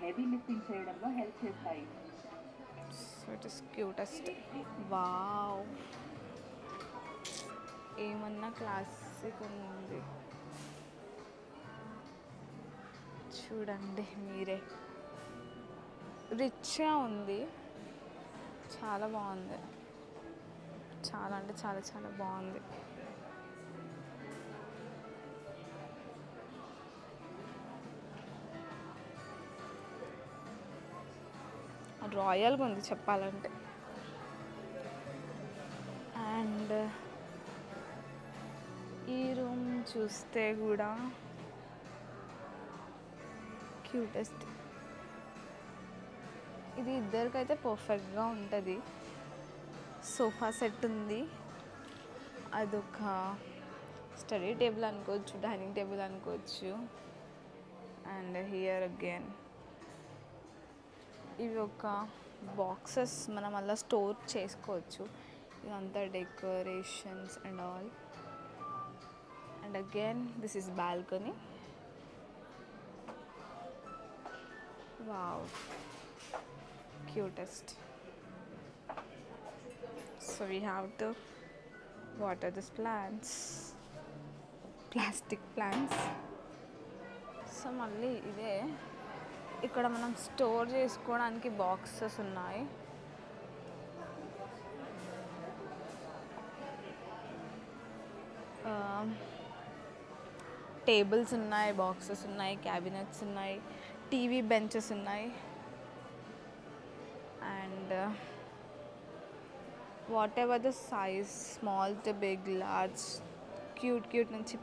Heavy lifting చేయడంలో help చేస్తాయి. So it is cutest. Wow, ఏమన్నా క్లాసిక్ ఉంది చూడండి మీరే. రిచ్గా ఉంది, చాలా బాగుంది, చాలా అంటే చాలా చాలా బాగుంది. రాయల్గా ఉంది చెప్పాలంటే. అండ్ ఈ రూమ్ చూస్తే కూడా క్యూటెస్ట్. ఇది ఇద్దరికైతే పర్ఫెక్ట్గా ఉంటుంది. సోఫా సెట్ ఉంది, అదొక స్టడీ టేబుల్ అనుకోవచ్చు, డైనింగ్ టేబుల్ అనుకోవచ్చు. అండ్ హియర్ అగైన్ ఇవి ఒక బాక్సెస్ మనం అలా స్టోర్ చేసుకోవచ్చు. ఇదంతా decorations and all. And again this is balcony. Wow, cutest. So we have to water these plants, plastic plants. So మళ్ళీ ఇదే ఇక్కడ మనం స్టోర్ చేసుకోవడానికి బాక్సెస్ ఉన్నాయి. టేబుల్స్ ఉన్నాయి, బాక్సెస్ ఉన్నాయి, క్యాబినెట్స్ ఉన్నాయి, టీవీ బెంచెస్ ఉన్నాయి. And whatever the size, small to big, large, cute నుంచి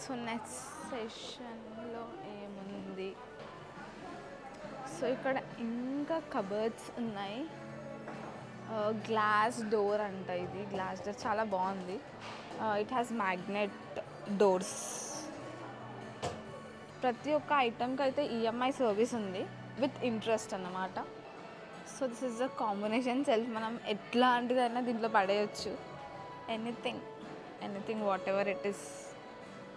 సో నెక్స్ట్ సెషన్లో ఏముంది. సో ఇక్కడ ఇంకా కబర్డ్స్ ఉన్నాయి. గ్లాస్ డోర్ అంట, ఇది గ్లాస్ డోర్ చాలా బాగుంది. It has magnet doors. ప్రతి ఒక్క ఐటమ్కి అయితే ఈఎంఐ సర్వీస్ ఉంది విత్ ఇంట్రెస్ట్ అన్నమాట. So this is the combination shelf. మనం ఎట్లాంటిదైనా దీంట్లో పడేయచ్చు. Anything whatever it is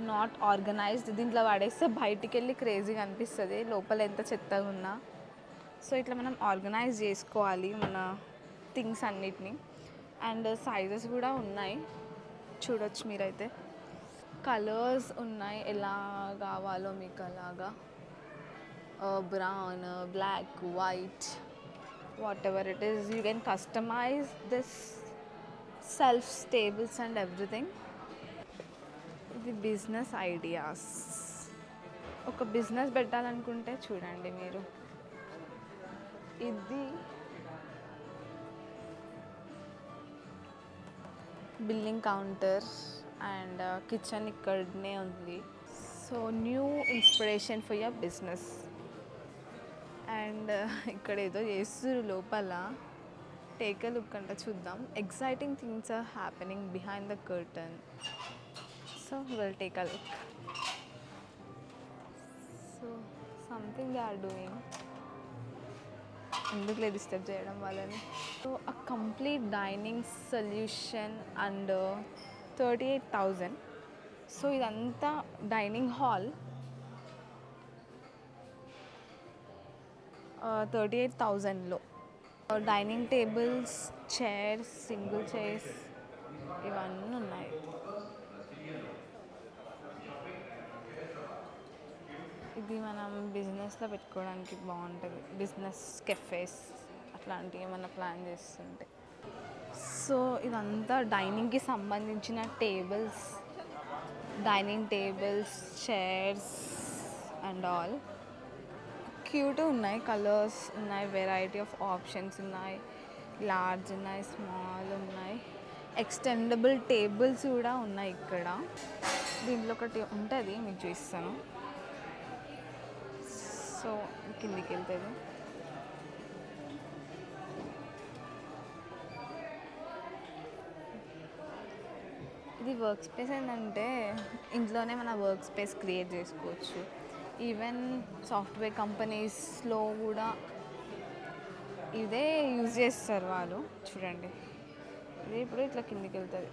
not organised దీంట్లో పడేస్తే బయటికి వెళ్ళి క్రేజీగా అనిపిస్తుంది, లోపల ఎంత చెత్తగా ఉన్నా. సో ఇట్లా మనం ఆర్గనైజ్ చేసుకోవాలి మన థింగ్స్ అన్నిటినీ. అండ్ సైజెస్ కూడా ఉన్నాయి, చూడొచ్చు మీరైతే. కలర్స్ ఉన్నాయి, ఎలా కావాలో మీకు అలాగా. Brown, black, white, whatever it is you can customize this self tables and everything. ఇది బిజినెస్ ఐడియాస్. ఒక బిజినెస్ పెట్టాలనుకుంటే చూడండి మీరు, ఇది బిల్లింగ్ కౌంటర్ అండ్ కిచెన్ ఇక్కడనే ఉంది. So new inspiration for your business. And ఇక్కడ ఏదో చేస్తున్నారు లోపల, టేక్ ఎ లుక్ అంట, చూద్దాం. Exciting things are happening behind the curtain. So we'll take a look. So something they are doing. ఎందుకులే disturb చేయడం వాళ్ళని. So a complete dining solution under 38,000. So ఇదంతా డైనింగ్ హాల్ 38,000లో. Dining tables, chairs, single chairs ఇవన్నీ ఉన్నాయి. ఇది మనం బిజినెస్లో పెట్టుకోవడానికి బాగుంటుంది, బిజినెస్ కెఫేస్ అట్లాంటివి ఏమన్నా ప్లాన్ చేస్తుంటే. సో ఇదంతా డైనింగ్కి సంబంధించిన tables, dining tables, chairs and all. Cute ఉన్నాయి, కలర్స్ ఉన్నాయి, వెరైటీ ఆఫ్ ఆప్షన్స్ ఉన్నాయి. లార్జ్ ఉన్నాయి, స్మాల్ ఉన్నాయి, ఎక్స్టెండబుల్ టేబుల్స్ కూడా ఉన్నాయి ఇక్కడ. దీంట్లో ఒకటి ఉంటుంది, మీకు చూపిస్తాను. సో కిందికి వెళ్తుంది. ఇది వర్క్ స్పేస్ ఏంటంటే ఇంట్లోనే మన వర్క్ స్పేస్ క్రియేట్ చేసుకోవచ్చు. ఈవెన్ సాఫ్ట్వేర్ కంపెనీస్లో కూడా ఇదే యూజ్ చేస్తారు వాళ్ళు. చూడండి, ఇది ఇప్పుడు ఇట్లా కిందికి వెళ్తుంది.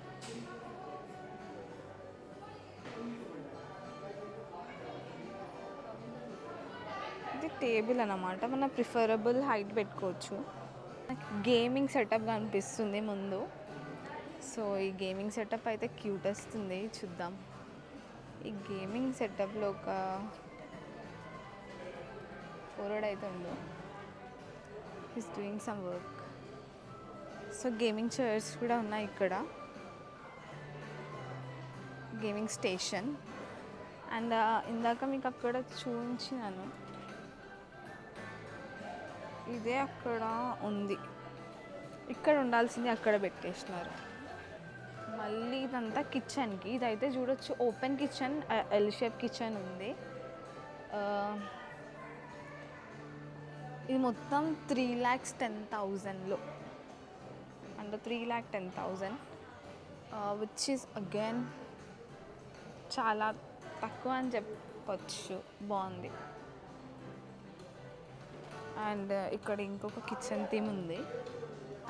ఇది టేబుల్ అన్నమాట, మన ప్రిఫరబుల్ హైట్ పెట్టుకోవచ్చు. గేమింగ్ సెటప్ కనిపిస్తుంది ముందు. సో ఈ గేమింగ్ సెటప్ అయితే క్యూట్ వస్తుంది, చూద్దాం. ఈ గేమింగ్ సెటప్లో ఒక ఫోర్వర్డ్ అయితే ఉందో, is doing some work. So gaming chairs కూడా ఉన్నాయి ఇక్కడ, గేమింగ్ స్టేషన్. అండ్ ఇందాక మీకు అక్కడ చూపించినాను, ఇదే అక్కడ ఉంది. ఇక్కడ ఉండాల్సింది అక్కడ పెట్టేసినారు. మళ్ళీ ఇదంతా కిచెన్కి. ఇదైతే చూడొచ్చు open kitchen, L shape kitchen ఉంది. ఇది మొత్తం 3,10,000లో, అండ్ 3,10,000 విచ్ ఈస్ అగైన్ చాలా తక్కువ అని చెప్పచ్చు. బాగుంది. అండ్ ఇక్కడ ఇంకొక కిచెన్ థీమ్ ఉంది.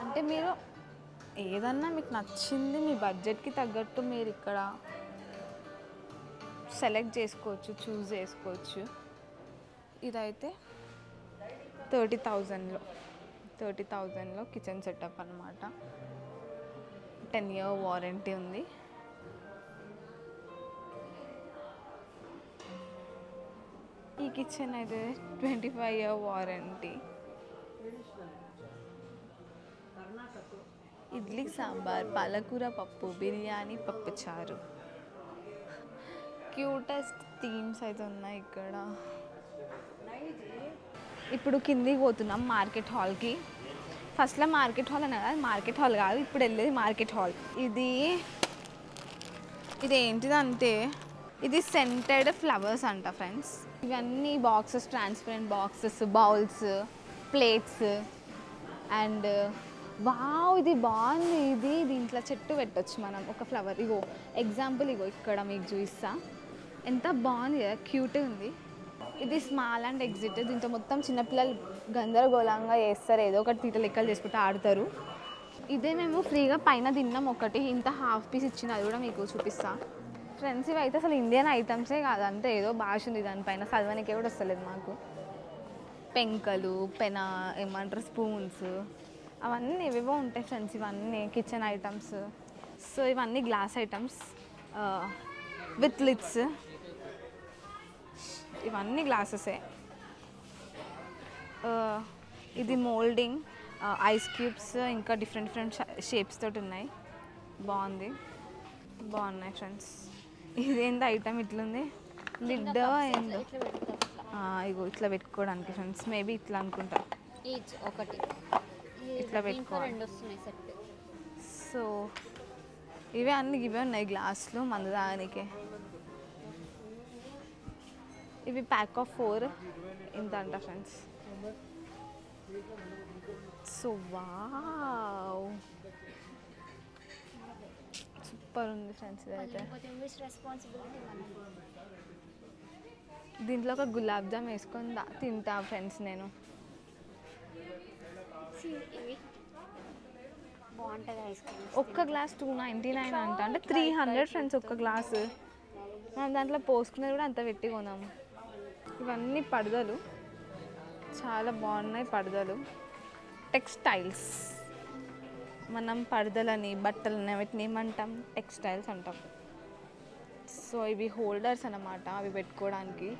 అంటే మీరు ఏదన్నా మీకు నచ్చింది మీ బడ్జెట్కి తగ్గట్టు మీరు ఇక్కడ సెలెక్ట్ చేసుకోవచ్చు, చూస్ చేసుకోవచ్చు. ఇదైతే 30,000లో కిచెన్ సెటప్ అన్నమాట. 10-year వారంటీ ఉంది. ఈ కిచెన్ అయితే 25-year వారంటీ. ఇడ్లీ సాంబార్, పాలకూర పప్పు, బిర్యానీ, పప్పుచారు. క్యూటెస్ట్ థీమ్స్ అయితే ఉన్నాయి ఇక్కడ. ఇప్పుడు కిందికి పోతున్నాం మార్కెట్ హాల్కి. ఫస్ట్లో మార్కెట్ హాల్ అన్నా కదా, మార్కెట్ హాల్ కాదు, ఇప్పుడు వెళ్ళేది మార్కెట్ హాల్. ఇది ఏంటిదంటే ఇది సెంటెడ్ ఫ్లవర్స్ అంట ఫ్రెండ్స్. ఇవన్నీ boxes, transparent boxes, bowls, plates. And wow, ఇది బాగుంది. ఇది దీంట్లో చెట్టు పెట్టచ్చు మనం, ఒక ఫ్లవర్. ఇగో ఎగ్జాంపుల్, ఇగో ఇక్కడ మీకు చూపిస్తా. ఎంత బాగుంది కదా, క్యూట్ ఉంది. ఇది స్మాల్ అండ్ ఎగ్జిట్. దీంతో మొత్తం చిన్నపిల్లలు గందరగోళంగా చేస్తారు, ఏదో ఒకటి తీట లెక్కలు చేసుకుంటూ ఆడతారు. ఇదే మేము ఫ్రీగా పైన తిన్నాం ఒకటి, ఇంత హాఫ్ పీస్ ఇచ్చింది, అది కూడా మీకు చూపిస్తా ఫ్రెండ్స్. ఇవి అయితే అసలు ఇండియన్ ఐటమ్సే కాదు, అంతే ఏదో భాష ఉంది దానిపైన, చదవనికే కూడా వస్తలేదు మాకు. పెంకలు, ఏమంటారు స్పూన్స్, అవన్నీ ఏవేవో ఉంటాయి ఫ్రెండ్స్. ఇవన్నీ కిచెన్ ఐటమ్స్. సో ఇవన్నీ గ్లాస్ ఐటమ్స్ విత్ లిడ్స్. ఇవన్నీ గ్లాసెసే. ఇది మోల్డింగ్, ఐస్ క్యూబ్స్, ఇంకా డిఫరెంట్ షేప్స్ తోటి ఉన్నాయి. బాగున్నాయి ఫ్రెండ్స్. ఇదేంది ఐటమ్ ఇట్లుంది, లిడ్ ఏందో. ఇగో ఇట్లా పెట్టుకోవడానికి ఫ్రెండ్స్, మేబీ ఇట్లా అనుకుంటా, ఒకటి ఇట్లా పెట్టుకోవాలి. సో ఇవే ఉన్నాయి గ్లాసులు మందు తాగనికే. ఇవి ప్యాక్ ఆఫ్ 4 ఇంత అంట ఫ్రెండ్స్. సో వావ్, సూపర్ ఉంది ఫ్రెండ్స్. ఇదైతే దీంట్లో ఒక గులాబ్ జామ్ వేసుకొని తింటా ఫ్రెండ్స్ నేను. ఒక్క గ్లాస్ 299 అంట, అంటే 300 ఫ్రెండ్స్ ఒక్క గ్లాసు. మనం దాంట్లో పోసుకునేది కూడా అంత పెట్టి కొనాము. ఇవన్నీ పడదలు, చాలా బాగున్నాయి పడదలు. టెక్స్టైల్స్, మనం పడదలని, బట్టలని, వీటిని ఏమంటాం, టెక్స్టైల్స్ అంటాం. సో ఇవి హోల్డర్స్ అన్నమాట, అవి పెట్టుకోవడానికి.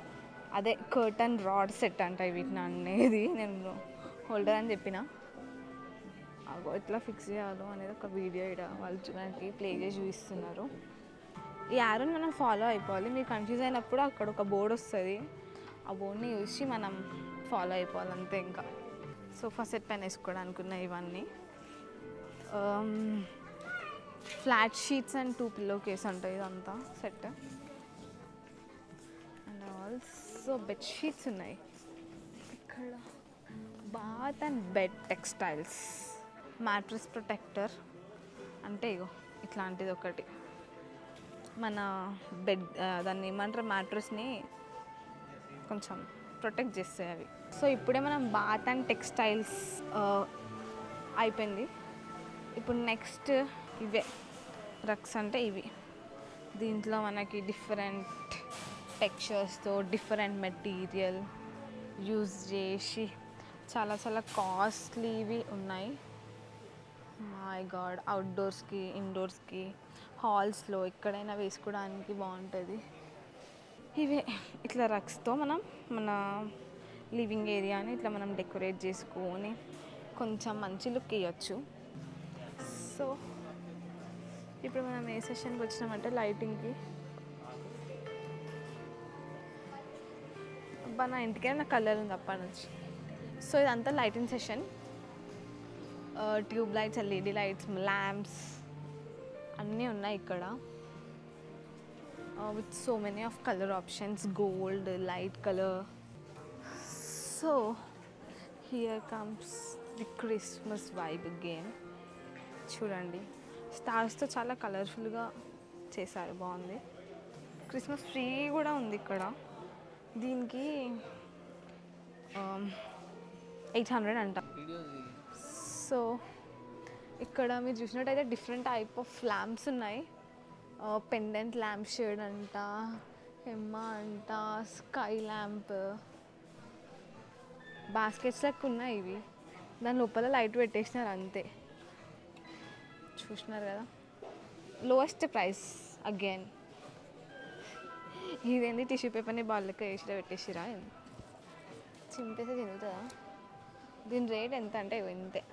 అదే కర్టన్ రాడ్ సెట్ అంట వీటిని అనేది, నేను హోల్డర్ అని చెప్పిన. అగో ఎట్లా ఫిక్స్ చేయాలో అనేది ఒక వీడియో ఇక్కడ వాళ్ళు చూడడానికి ప్లే చేసి చూపిస్తున్నారు. ఈ యారోని మనం ఫాలో అయిపోవాలి. మీరు కన్ఫ్యూజ్ అయినప్పుడు అక్కడ ఒక బోర్డు వస్తుంది, ఆ బోర్డుని చూసి మనం ఫాలో అయిపోవాలి అంతే. ఇంకా సోఫా సెట్ పైన వేసుకోవడానికి ఉన్నాయి ఇవన్నీ. Flat sheets and 2 pillow case ఉంటాయి ఇదంతా set. And also bed sheets ఉన్నాయి ఇక్కడ. Bath and bed textiles, mattress protector అంటే ఇగో ఇట్లాంటిది ఒకటి. మన బెడ్ దాన్ని ఏమంటారు, మ్యాట్రెస్ని కొంచెం ప్రొటెక్ట్ చేస్తాయి అవి. సో ఇప్పుడే మనం బాత్ అండ్ టెక్స్టైల్స్ అయిపోయింది. ఇప్పుడు నెక్స్ట్ ఇవే రగ్స్ అంటే ఇవి. దీంట్లో మనకి డిఫరెంట్ టెక్స్చర్స్తో డిఫరెంట్ మెటీరియల్ యూజ్ చేసి చాలా చాలా కాస్ట్లీవి ఉన్నాయి. మై గాడ్, అవుట్డోర్స్కి ఇండోర్స్కి హాల్స్లో ఎక్కడైనా వేసుకోవడానికి బాగుంటుంది. ఇవే ఇట్లా రగ్స్తో మనం మన లివింగ్ ఏరియాని ఇట్లా మనం డెకరేట్ చేసుకొని కొంచెం మంచి లుక్ ఇవ్వచ్చు. సో ఇప్పుడు మనం ఏ సెషన్కి వచ్చినామంటే లైటింగ్కి. అబ్బా నా ఇంటికే నా కలర్ ఉంది అప్పటి నుంచి. సో ఇదంతా lighting session. Tube lights, LED lights, lamps అన్నీ ఉన్నాయి ఇక్కడ. With so many of colour options, gold, light colour. So here comes the Christmas vibe again. చూడండి, స్టార్స్తో చాలా కలర్ఫుల్గా చేశారు, బాగుంది. క్రిస్మస్ ట్రీ కూడా ఉంది ఇక్కడ. దీనికి 800 అంట. సో ఇక్కడ మీరు చూసినట్టయితే డిఫరెంట్ టైప్ ఆఫ్ ల్యాంప్స్ ఉన్నాయి. పెండెంట్ ల్యాంప్ షేడ్ అంట, ఎమ్మా అంట, స్కై ల్యాంప్, బాస్కెట్స్ లెక్క ఉన్నాయి ఇవి. దాని లోపల లైట్ పెట్టేసినారు అంతే. చూసినారు కదా, లోయెస్ట్ ప్రైస్ అగైన్. ఇదేంది టిష్యూ పేపర్ని బాల్లెక్క వేసి పెట్టేసిరా, చింపేస్తే తిరుగుతుందా? దీని రేట్ ఎంత అంటే ఇంతే.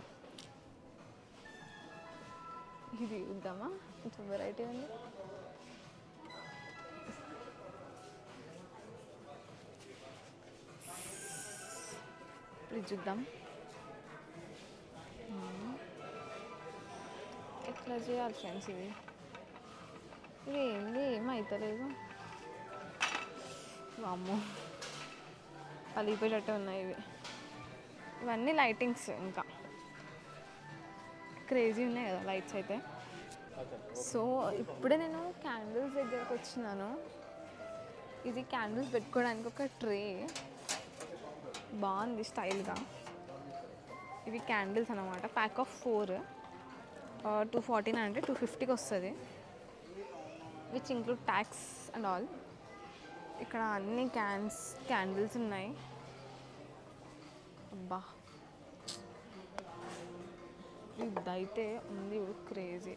ఇది చూద్దామా, కొంచెం వెరైటీ ఉంది. ఇది చూద్దాం ఎట్లా చేయాలి ఫ్రెండ్స్. ఇది ఏంది ఏమవుతలేదు, వామ్మో పలిగిపోయేటట్టు ఉన్నాయి ఇవి. ఇవన్నీ లైటింగ్స్, ఇంకా క్రేజీ ఉన్నాయి కదా లైట్స్ అయితే. సో ఇప్పుడే నేను క్యాండిల్స్ దగ్గరకు వచ్చినాను. ఇది క్యాండిల్స్ పెట్టుకోవడానికి ఒక ట్రే, బాగుంది స్టైల్గా. ఇవి క్యాండిల్స్ అన్నమాట, ప్యాక్ ఆఫ్ 4, 249 అంటే 250కి వస్తుంది, which include tax and all. ఇక్కడ అన్ని క్యాండిల్స్ ఉన్నాయి. అబ్బా ఇదైతే ఉంది క్రేజీ.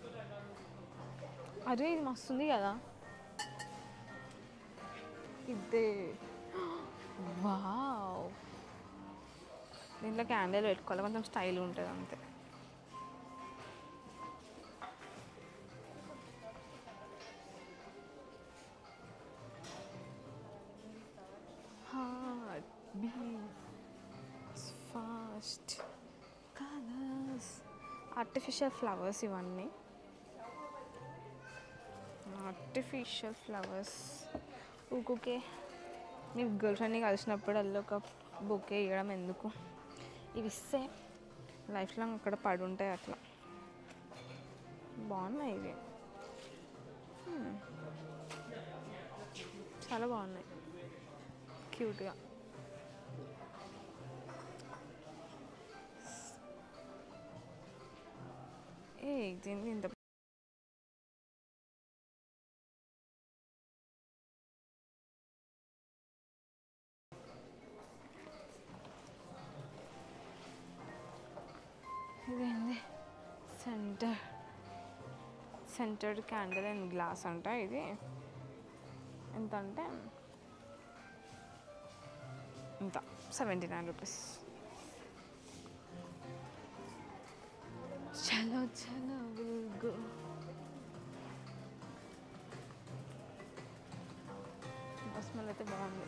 అరే ఇది మస్తుంది కదా, ఇదే. వావ్, దీంట్లో క్యాండిల్ పెట్టుకోవాలి, కొంచెం స్టైల్ ఉంటుంది అంతే. Heart beats fast, colours, artificial flowers. ఇవన్నీ ఆర్టిఫిషియల్ ఫ్లవర్స్. ఊకే మీ గర్ల్ ఫ్రెండ్ని కలిసినప్పుడు ఒక బొకే ఇవ్వడం ఎందుకు, ఇవి ఇస్తే లైఫ్ లాంగ్ అక్కడ పడి ఉంటాయి అట్లా. బాగున్నాయి ఇవి, చాలా బాగున్నాయి, క్యూట్గా. దీన్ని ఇంత ఇదేంది సెంటర్డ్ క్యాండిల్ అండ్ గ్లాస్ అంట. ఇది ఎంత అంటే ఇంత 79 రూపీస్. చలో చలో గో. స్మెల్ అయితే బాగుంది.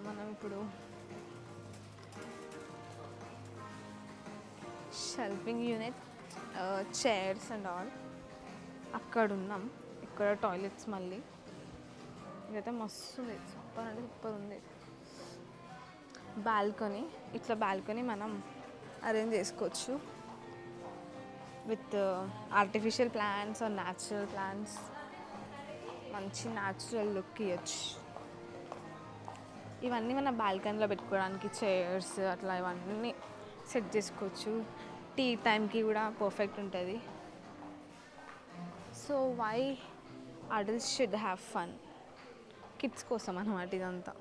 మనం ఇప్పుడు shelving unit, chairs and all అక్కడ ఉన్నాం. ఇక్కడ టాయిలెట్స్ మళ్ళీ. ఇదైతే మస్తు ఉంది, సూపర్ అంటే సూపర్ ఉంది. బాల్కనీ, ఇట్లా బాల్కనీ మనం అరేంజ్ చేసుకోవచ్చు with artificial plants or natural plants. మంచి న్యాచురల్ లుక్ ఇవ్వచ్చు. ఇవన్నీ మన బాల్కనీలో పెట్టుకోవడానికి చైర్స్ అట్లా ఇవన్నీ సెట్ చేసుకోవచ్చు. టీ టైంకి కూడా పర్ఫెక్ట్ ఉంటుంది. So why adults should have fun, kids కోసం అన్నమాట ఇదంతా.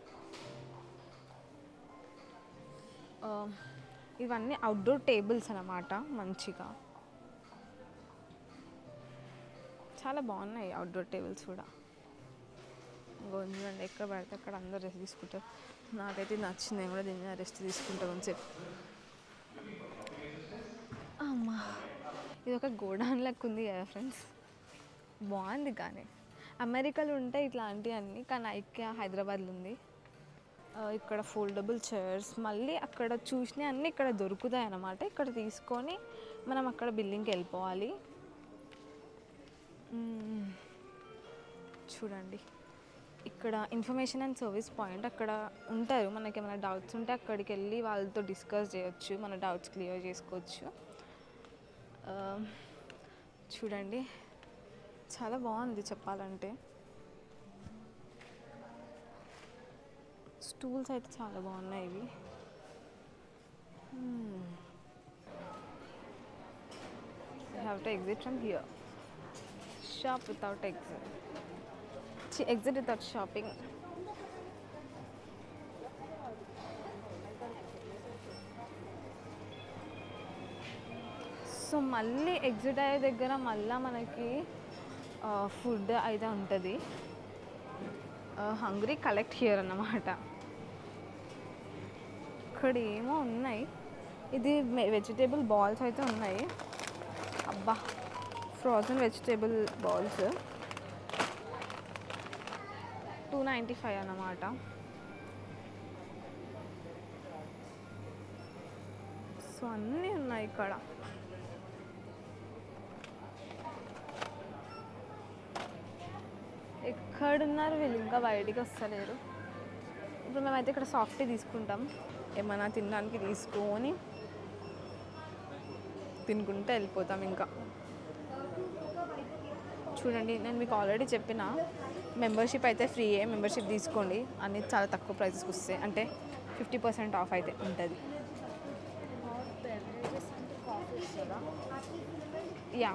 ఇవన్నీ అవుట్డోర్ టేబుల్స్ అన్నమాట. మంచిగా చాలా బాగున్నాయి అవుట్డోర్ టేబుల్స్ కూడా. చూడండి, ఎక్కడ పడితే అక్కడ అందరు రెస్ట్ తీసుకుంటారు. నాకైతే నచ్చింది, నేను కూడా దీన్ని రెస్ట్ తీసుకుంటాను కొంచెంసేపు. అమ్మా, ఇది ఒక గోడౌన్ లెక్క ఉంది కదా ఫ్రెండ్స్, బాగుంది. కానీ అమెరికాలో ఉంటాయి ఇట్లాంటివన్నీ, కానీ ఐక్యా హైదరాబాద్లో ఉంది. ఇక్కడ ఫోల్డబుల్ చైర్స్, మళ్ళీ అక్కడ చూసినవి అన్నీ ఇక్కడ దొరుకుతాయి అన్నమాట. ఇక్కడ తీసుకొని మనం అక్కడ బిల్లింగ్కి వెళ్ళిపోవాలి. చూడండి, ఇక్కడ ఇన్ఫర్మేషన్ అండ్ సర్వీస్ పాయింట్ అక్కడ ఉంటారు. మనకి ఏమైనా డౌట్స్ ఉంటే అక్కడికి వెళ్ళి వాళ్ళతో డిస్కస్ చేయొచ్చు, మన డౌట్స్ క్లియర్ చేసుకోవచ్చు. చూడండి, చాలా బాగుంది చెప్పాలంటే. స్టూల్స్ అయితే చాలా బాగున్నాయి ఇవి. I have to exit from here. Shop without exit. Exit without shopping. So మళ్ళీ ఎగ్జిట్ అయ్యే దగ్గర మళ్ళీ మనకి ఫుడ్ అయితే ఉంటుంది. హంగ్రీ కలెక్ట్ హియర్ అన్నమాట. ఇక్కడ ఏమో ఉన్నాయి, ఇది వెజిటేబుల్ బాల్స్ అయితే ఉన్నాయి. అబ్బా, ఫ్రోజన్ వెజిటేబుల్ బాల్స్ $2.95 అన్నమాట. సో అన్నీ ఉన్నాయి ఇక్కడ. ఎక్కడున్నారు వీళ్ళు, ఇంకా బయటికి వస్తలేరు. ఇప్పుడు మేమైతే ఇక్కడ సాఫ్ట్ తీసుకుంటాం, ఏమైనా తినడానికి తీసుకొని తినుకుంటే వెళ్ళిపోతాం. ఇంకా చూడండి, నేను మీకు ఆల్రెడీ చెప్పిన మెంబర్షిప్ అయితే ఫ్రీయే, మెంబర్షిప్ తీసుకోండి. అన్నీ చాలా తక్కువ ప్రైజెస్కి వస్తాయి, అంటే 50% ఆఫ్ అయితే ఉంటుంది. యా,